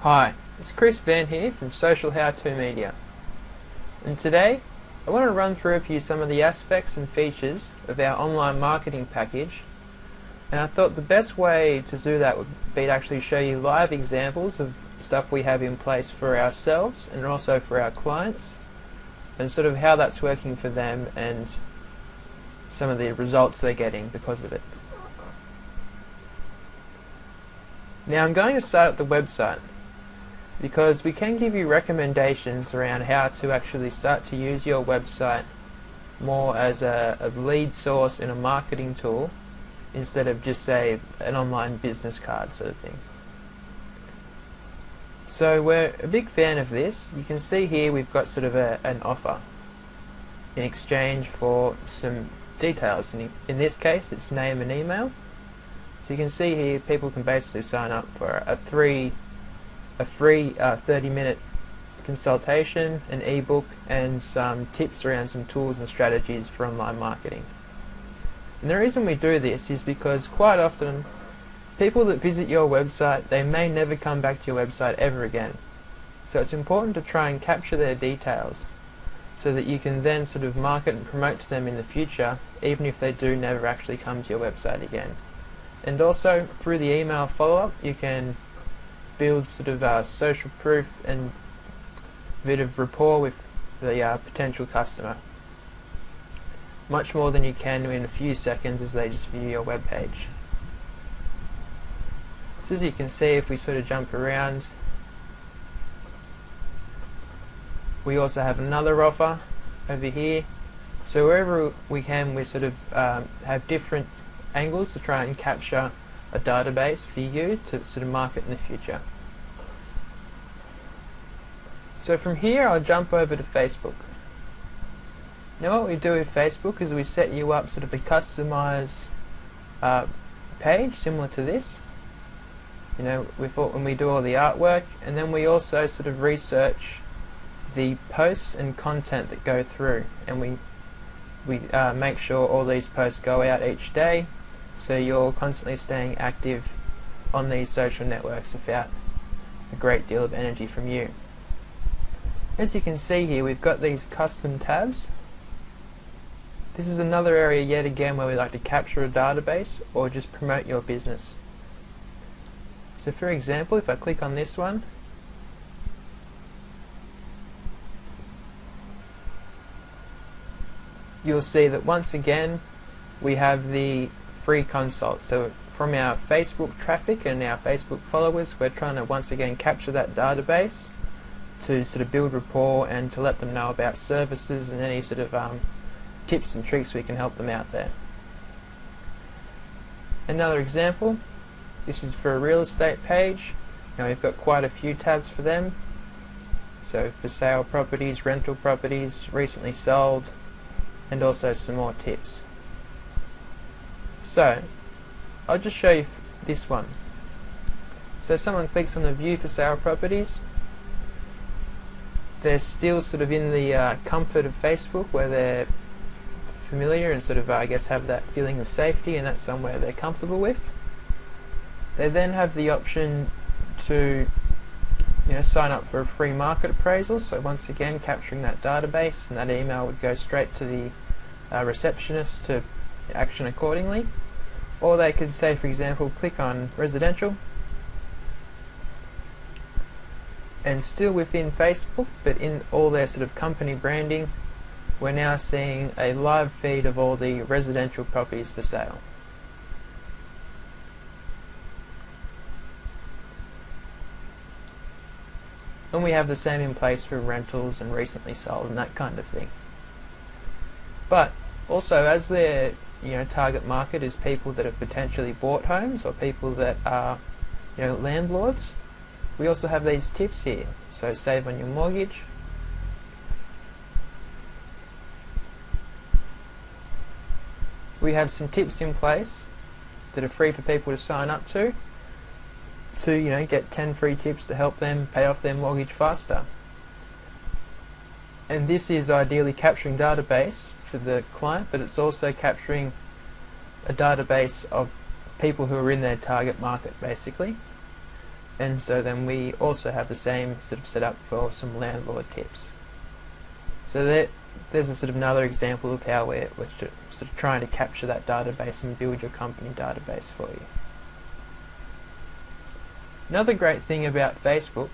Hi, it's Chris Van here from Social How To Media, and today I want to run through with you some of the aspects and features of our online marketing package, and I thought the best way to do that would be to actually show you live examples of stuff we have in place for ourselves and also for our clients, and sort of how that's working for them and some of the results they're getting because of it. Now I'm going to start at the website, because we can give you recommendations around how to actually start to use your website more as a lead source in a marketing tool instead of just, say, an online business card sort of thing. So we're a big fan of this. You can see here we've got sort of an offer in exchange for some details. In this case it's name and email. So you can see here people can basically sign up for a free 30-minute consultation, an ebook, and some tips around some tools and strategies for online marketing. And the reason we do this is because quite often people that visit your website, they may never come back to your website ever again. So it's important to try and capture their details so that you can then sort of market and promote to them in the future, even if they do never actually come to your website again. And also through the email follow-up you can build sort of social proof and a bit of rapport with the potential customer, much more than you can in a few seconds as they just view your web page. So as you can see, if we sort of jump around, we also have another offer over here. So wherever we can, we sort of have different angles to try and capture a database for you to sort of market in the future. So from here I'll jump over to Facebook. Now what we do with Facebook is we set you up sort of a customized page similar to this, you know, when we do all the artwork, and then we also sort of research the posts and content that go through, and we make sure all these posts go out each day, so you're constantly staying active on these social networks without a great deal of energy from you. As you can see here, we've got these custom tabs. This is another area yet again where we like to capture a database or just promote your business. So for example, if I click on this one, you'll see that once again we have the free consult. So from our Facebook traffic and our Facebook followers, we're trying to once again capture that database to sort of build rapport and to let them know about services and any sort of tips and tricks we can help them out there. Another example, this is for a real estate page. Now we've got quite a few tabs for them. So for sale properties, rental properties, recently sold, and also some more tips. So I'll just show you this one. So if someone clicks on the view for sale properties, they're still sort of in the comfort of Facebook, where they're familiar and sort of I guess have that feeling of safety, and that's somewhere they're comfortable with. They then have the option to, you know, sign up for a free market appraisal, so once again capturing that database, and that email would go straight to the receptionist to action accordingly. Or they could say, for example, click on residential, and still within Facebook, but in all their sort of company branding, we're now seeing a live feed of all the residential properties for sale. And we have the same in place for rentals and recently sold and that kind of thing. But also, as their target market is people that have potentially bought homes or people that are landlords, we also have these tips here. So save on your mortgage, we have some tips in place that are free for people to sign up to get 10 free tips to help them pay off their mortgage faster. And this is ideally capturing database for the client, but it's also capturing a database of people who are in their target market, basically. And so then we also have the same sort of setup for some landlord tips. So there's a sort of another example of how we're sort of trying to capture that database and build your company database for you. Another great thing about Facebook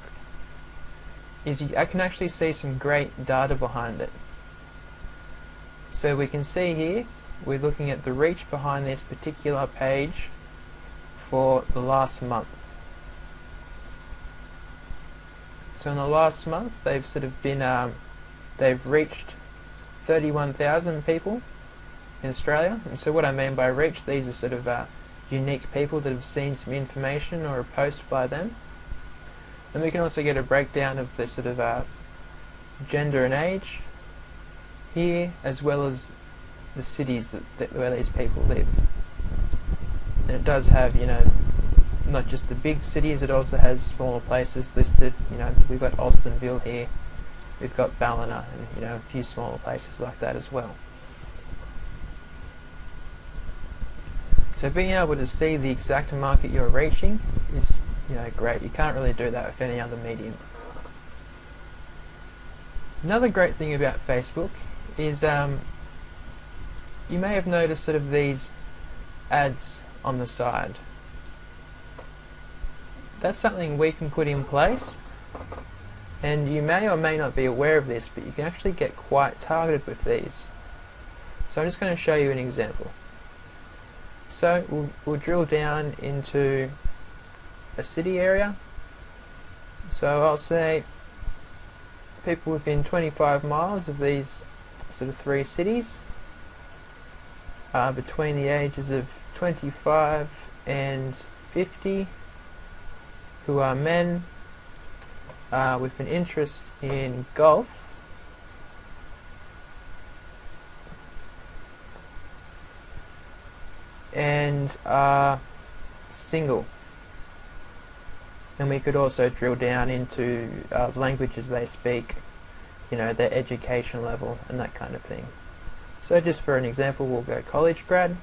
is I can actually see some great data behind it. So we can see here, we're looking at the reach behind this particular page for the last month. So in the last month, they've sort of been, they've reached 31,000 people in Australia. And so what I mean by reach, these are sort of unique people that have seen some information or a post by them. And we can also get a breakdown of the sort of gender and age here, as well as the cities where these people live. And it does have, you know, not just the big cities, it also has smaller places listed. You know, we've got Alstonville here, we've got Ballina, and you know, a few smaller places like that as well. So being able to see the exact market you're reaching is, you know, great. You can't really do that with any other medium. Another great thing about Facebook is you may have noticed sort of these ads on the side. That's something we can put in place, and you may or may not be aware of this, but you can actually get quite targeted with these. So I'm just going to show you an example. So we'll drill down into a city area. So I'll say people within 25 miles of these sort of 3 cities, between the ages of 25 and 50, who are men with an interest in golf, and are single. And we could also drill down into languages they speak, you know, their education level and that kind of thing. So just for an example, we'll go college grad.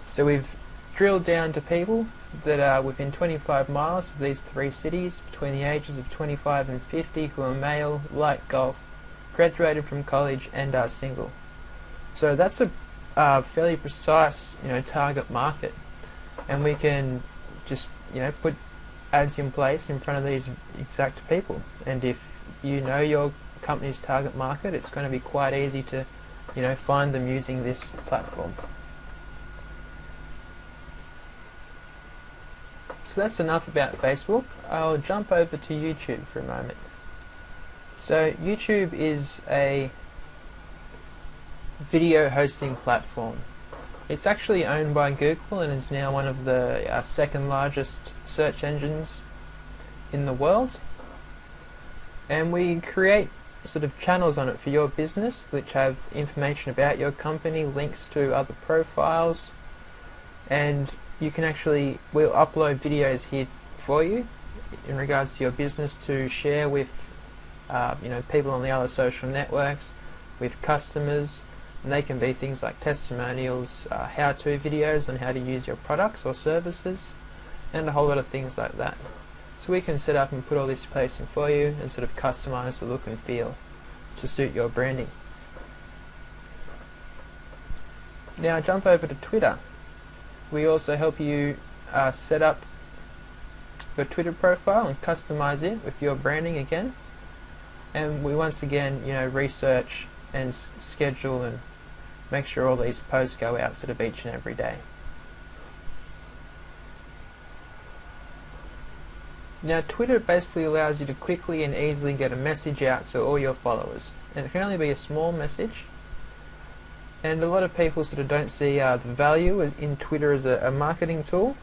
So we've drilled down to people that are within 25 miles of these 3 cities, between the ages of 25 and 50, who are male, like golf, graduated from college, and are single. So that's a fairly precise, you know, target market, and we can just, you know, put ads in place in front of these exact people. And if you know your company's target market, it's going to be quite easy to, you know, find them using this platform. So that's enough about Facebook. I'll jump over to YouTube for a moment. So YouTube is a video hosting platform. It's actually owned by Google and is now one of the second largest search engines in the world. And we create sort of channels on it for your business, which have information about your company, links to other profiles, and you can actually, we'll upload videos here for you in regards to your business to share with you know, people on the other social networks, with customers. And they can be things like testimonials, how-to videos on how to use your products or services, and a whole lot of things like that. So we can set up and put all this in place for you and sort of customize the look and feel to suit your branding. Now jump over to Twitter. We also help you set up your Twitter profile and customize it with your branding again. And we once again, you know, research and schedule and make sure all these posts go out sort of each and every day. Now Twitter basically allows you to quickly and easily get a message out to all your followers, and it can only be a small message, and a lot of people sort of don't see the value in Twitter as a marketing tool,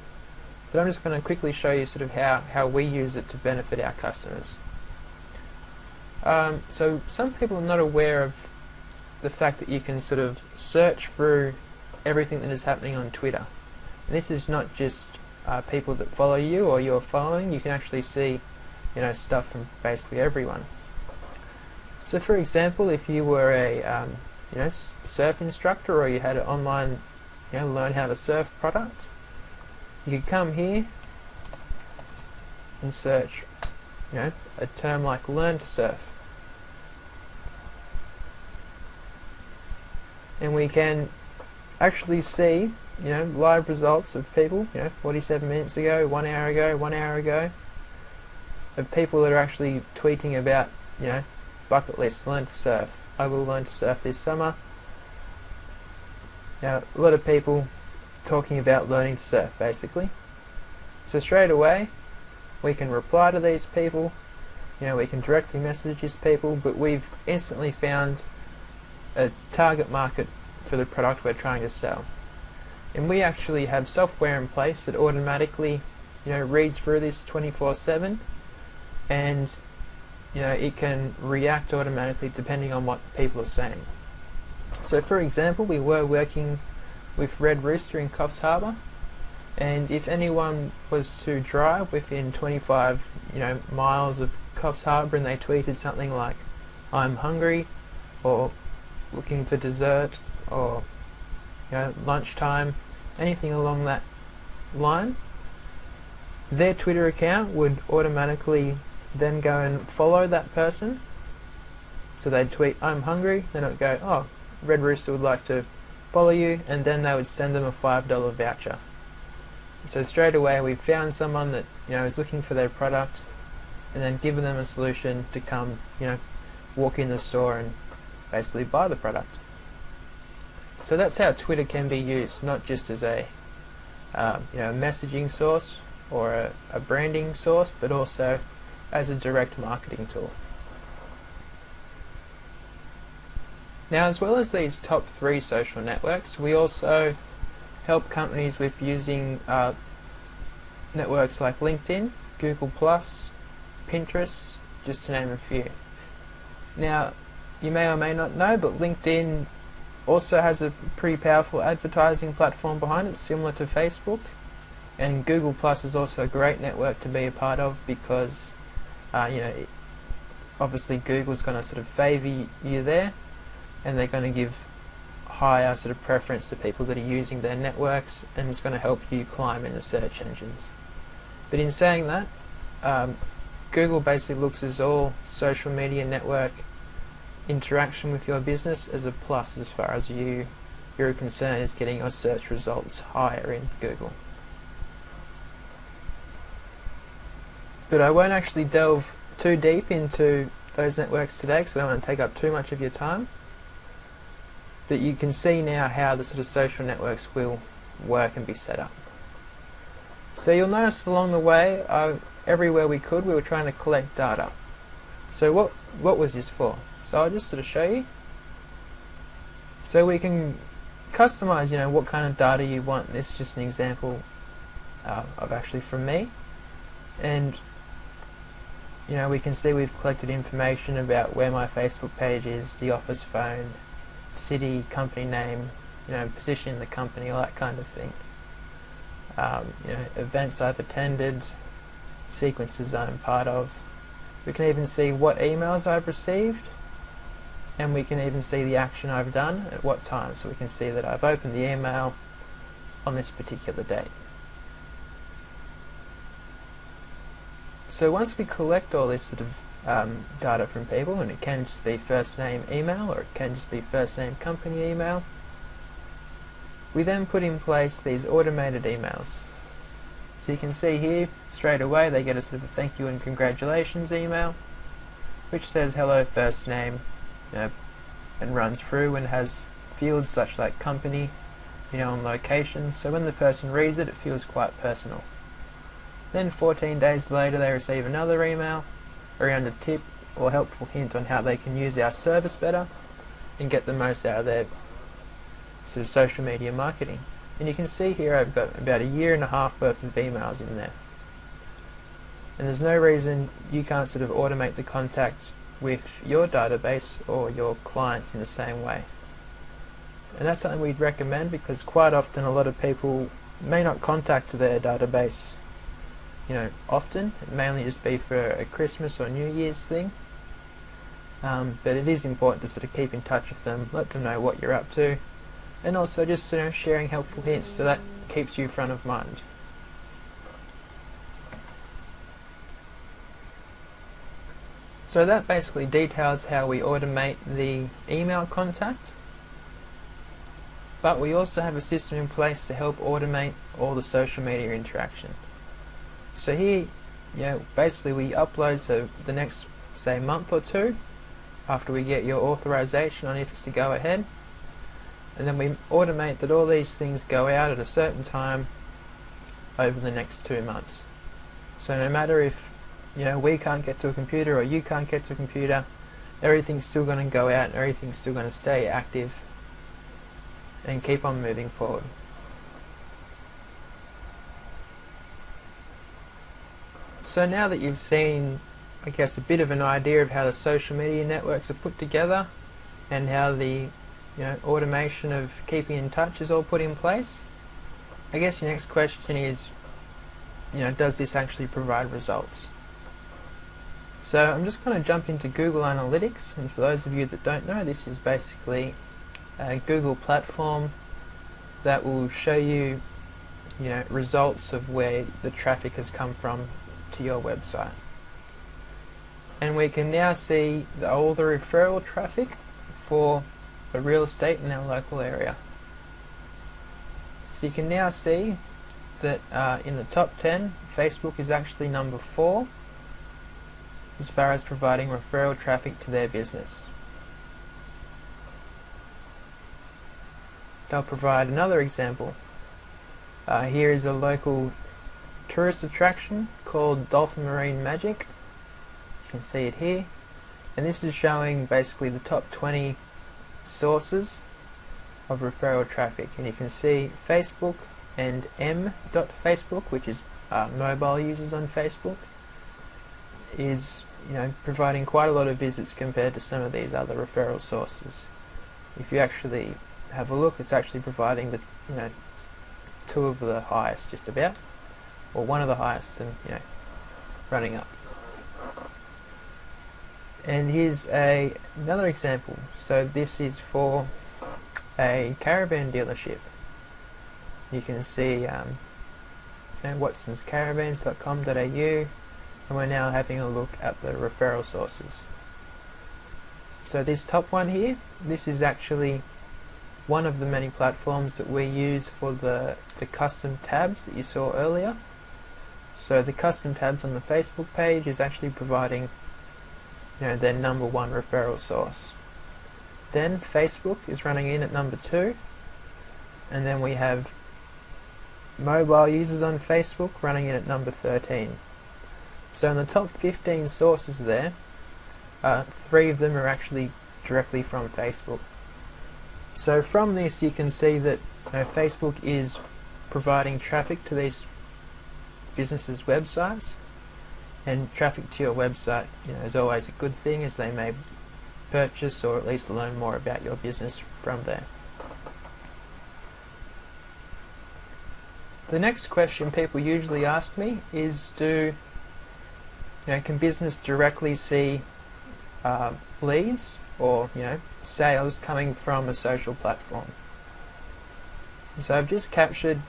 but I'm just going to quickly show you sort of how we use it to benefit our customers. So some people are not aware of the fact that you can sort of search through everything that is happening on Twitter. And this is not just people that follow you or you're following. You can actually see, you know, stuff from basically everyone. So for example, if you were a you know, surf instructor, or you had an online, you know, learn how to surf product, You could come here and search, a term like learn to surf. And we can actually see, live results of people, 47 minutes ago, 1 hour ago, 1 hour ago, of people that are actually tweeting about, bucket list, learn to surf. I will learn to surf this summer. Now, a lot of people talking about learning to surf, basically. So straight away, we can reply to these people, we can directly message these people, but we've instantly found a target market for the product we're trying to sell. And we actually have software in place that automatically, reads through this 24/7, and it can react automatically depending on what people are saying. So for example, we were working with Red Rooster in Coffs Harbour, and if anyone was to drive within 25 miles of Coffs Harbour and they tweeted something like, I'm hungry, or looking for dessert, or lunchtime, anything along that line, their Twitter account would automatically then go and follow that person. So they'd tweet, I'm hungry, then it would go, oh, Red Rooster would like to follow you, and then they would send them a $5 voucher. So straight away we found someone that is looking for their product, and then given them a solution to come walk in the store and basically buy the product. So that's how Twitter can be used, not just as a messaging source or a branding source, but also as a direct marketing tool. Now, as well as these top 3 social networks, we also help companies with using networks like LinkedIn, Google+, Pinterest, just to name a few. Now, you may or may not know, but LinkedIn also has a pretty powerful advertising platform behind it, similar to Facebook. And Google+ is also a great network to be a part of because, obviously Google's going to sort of favour you there, and they're going to give higher sort of preference to people that are using their networks, and it's going to help you climb in the search engines. But in saying that, Google basically looks at all social media network interaction with your business as a plus as far as your concern is getting your search results higher in Google. But I won't actually delve too deep into those networks today because I don't want to take up too much of your time. But you can see now how the sort of social networks will work and be set up. So you'll notice along the way, everywhere we could, we were trying to collect data. So what was this for? So I'll just sort of show you. So we can customize, what kind of data you want. This is just an example of actually from me. And we can see we've collected information about where my Facebook page is, the office phone, city, company name, position in the company, all that kind of thing. Events I've attended, sequences I'm part of. We can even see what emails I've received, and we can even see the action I've done at what time. So we can see that I've opened the email on this particular date. So once we collect all this sort of data from people, and it can just be first name email, or it can just be first name company email, we then put in place these automated emails. So you can see here straight away they get a sort of a thank you and congratulations email, which says hello first name, and runs through and has fields such like company, and location. So when the person reads it, it feels quite personal. Then 14 days later they receive another email around a tip or helpful hint on how they can use our service better and get the most out of their sort of social media marketing. And you can see here I've got about 1.5 years worth of emails in there. And there's no reason you can't sort of automate the contact with your database or your clients in the same way. And that's something we'd recommend because quite often a lot of people may not contact their database often. It may only just be for a Christmas or New Year's thing. But it is important to sort of keep in touch with them, let them know what you're up to, and also just sharing helpful hints so that keeps you front of mind. So that basically details how we automate the email contact, but we also have a system in place to help automate all the social media interaction. So here, basically we upload, so the next, say, month or two after we get your authorization on if it's to go ahead, and then we automate that all these things go out at a certain time over the next 2 months. So no matter if we can't get to a computer or you can't get to a computer, everything's still going to go out and everything's still going to stay active and keep on moving forward. So now that you've seen, I guess, a bit of an idea of how the social media networks are put together and how the automation of keeping in touch is all put in place, I guess your next question is, does this actually provide results? So I'm just going to jump into Google Analytics, and for those of you that don't know, this is basically a Google platform that will show you, results of where the traffic has come from to your website. And we can now see all the referral traffic for the real estate in our local area. So you can now see that in the top 10, Facebook is actually number 4 as far as providing referral traffic to their business. I'll provide another example. Here is a local tourist attraction called Dolphin Marine Magic. You can see it here, and this is showing basically the top 20 sources of referral traffic, and you can see Facebook and m.facebook, which is mobile users on Facebook, is providing quite a lot of visits compared to some of these other referral sources. If you actually have a look, it's actually providing the 2 of the highest, just about, or 1 of the highest, and running up. And here's another example. So this is for a caravan dealership. You can see watsonscaravans.com.au, and we're now having a look at the referral sources. So this top one here, this is actually one of the many platforms that we use for the custom tabs that you saw earlier. So the custom tabs on the Facebook page is actually providing their number 1 referral source. Then Facebook is running in at number 2, and then we have mobile users on Facebook running in at number 13. So in the top 15 sources there, 3 of them are actually directly from Facebook. So from this you can see that Facebook is providing traffic to these businesses' websites, and traffic to your website is always a good thing, as they may purchase or at least learn more about your business from there. The next question people usually ask me is, can business directly see leads or sales coming from a social platform? So I've just captured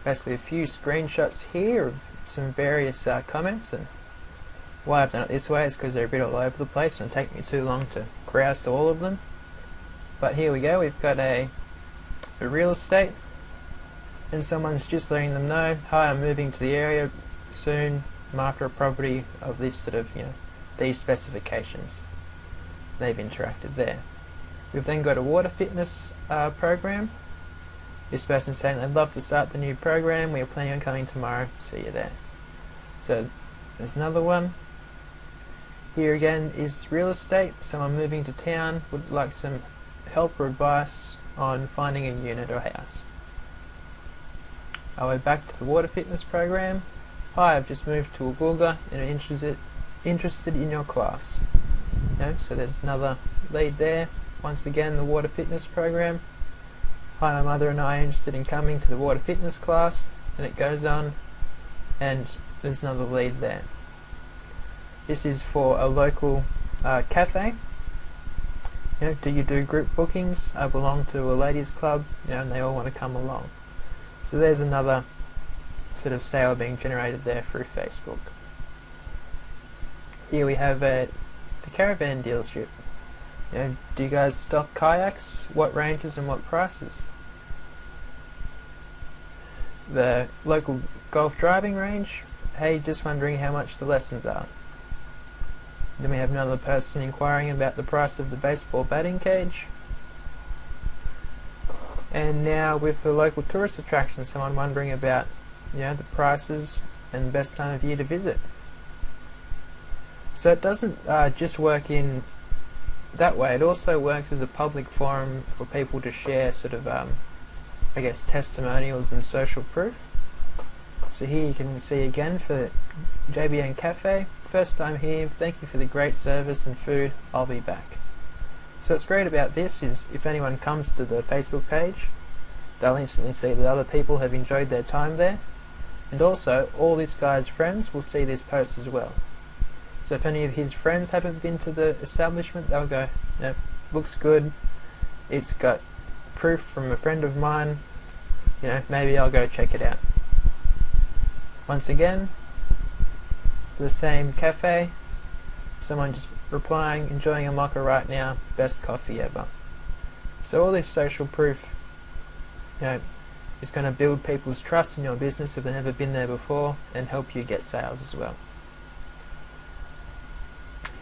basically a few screenshots here of some various comments, and why I've done it this way is because they're a bit all over the place and it'll take me too long to browse to all of them. But here we go, we've got a real estate, and someone's just letting them know, hi, I'm moving to the area soon, I'm after a property of this sort of, these specifications. They've interacted there. We've then got a water fitness program. This person's saying they'd love to start the new program, we are planning on coming tomorrow, see you there. So there's another one. Here again is real estate, someone moving to town, would like some help or advice on finding a unit or house. I'll go back to the water fitness program. Hi, I've just moved to Woolgoolga and are interested in your class. So there's another lead there. Once again, the water fitness program. Hi, my mother and I are interested in coming to the water fitness class, and it goes on, and there's another lead there. This is for a local cafe. Do you do group bookings? I belong to a ladies club, and they all want to come along. So there's another sort of sale being generated there through Facebook. here we have the caravan dealership. Do you guys stock kayaks? What ranges and what prices? The local golf driving range. Hey, just wondering how much the lessons are. Then we have another person inquiring about the price of the baseball batting cage. And now with the local tourist attraction, someone wondering about the prices and the best time of year to visit. So it doesn't just work in that way, it also works as a public forum for people to share sort of I guess testimonials and social proof. So here you can see again for JBN Cafe, first time here, thank you for the great service and food, I'll be back. So what's great about this is if anyone comes to the Facebook page, they'll instantly see that other people have enjoyed their time there, and also all this guy's friends will see this post as well. So if any of his friends haven't been to the establishment, they'll go, looks good, it's got proof from a friend of mine, maybe I'll go check it out. Once again, the same cafe, someone just replying, enjoying a mocha right now, best coffee ever. So all this social proof, is going to build people's trust in your business if they've never been there before and help you get sales as well.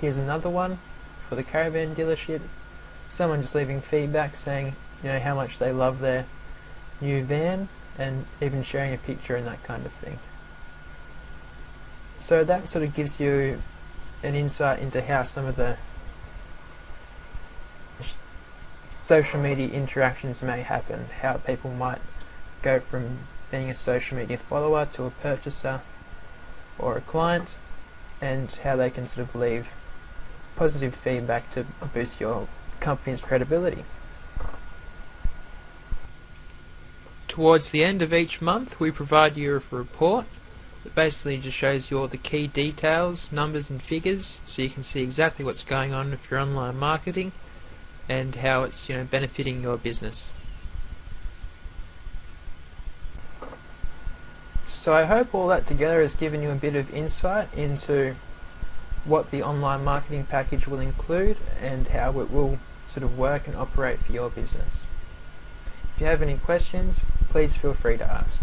Here's another one for the caravan dealership. Someone just leaving feedback saying, how much they love their new van and even sharing a picture and that kind of thing. So that sort of gives you an insight into how some of the social media interactions may happen, how people might go from being a social media follower to a purchaser or a client, and how they can sort of leave positive feedback to boost your company's credibility. Towards the end of each month, we provide you with a report that basically just shows you all the key details, numbers and figures, so you can see exactly what's going on with your online marketing and how it's benefiting your business. So I hope all that together has given you a bit of insight into what the online marketing package will include and how it will sort of work and operate for your business. If you have any questions, please feel free to ask.